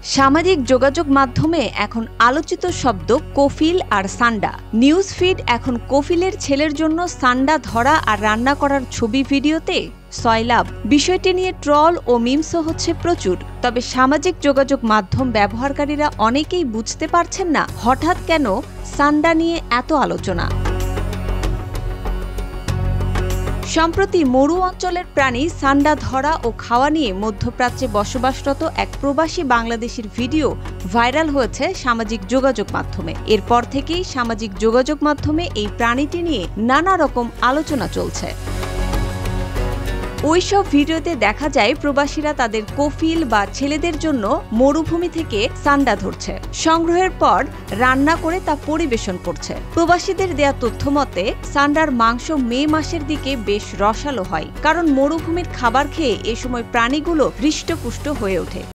সামাজিক যোগাযোগ মাধ্যমে এখন আলোচিত শব্দ কফিল আর সান্ডা। নিউজ ফিড এখন কফিলের ছেলের জন্য সান্ডা ধরা আর রান্না করার ছবি ভিডিওতে সয়লাভ। বিষয়টি নিয়ে ট্রল ও মিমসও হচ্ছে প্রচুর। তবে সামাজিক যোগাযোগ মাধ্যম ব্যবহারকারীরা অনেকেই বুঝতে পারছেন না হঠাৎ কেন সান্ডা নিয়ে এত আলোচনা। সম্প্রতি মরু অঞ্চলের প্রাণী সান্ডা ধরা ও খাওয়া নিয়ে মধ্যপ্রাচ্যে বসবাসরত এক প্রবাসী বাংলাদেশির ভিডিও ভাইরাল হয়েছে সামাজিক যোগাযোগ মাধ্যমে। এরপর থেকেই সামাজিক যোগাযোগ মাধ্যমে এই প্রাণীটি নিয়ে নানা রকম আলোচনা চলছে। ওইসব ভিডিওতে দেখা যায় প্রবাসীরা তাদের কফিল বা ছেলেদের জন্য মরুভূমি থেকে সান্ডা ধরছে, সংগ্রহের পর রান্না করে তা পরিবেশন করছে। প্রবাসীদের দেয়া তথ্য মতে সান্ডার মাংস মে মাসের দিকে বেশ রসালো হয়, কারণ মরুভূমির খাবার খেয়ে এ সময় প্রাণীগুলো হৃষ্টপুষ্ট হয়ে ওঠে।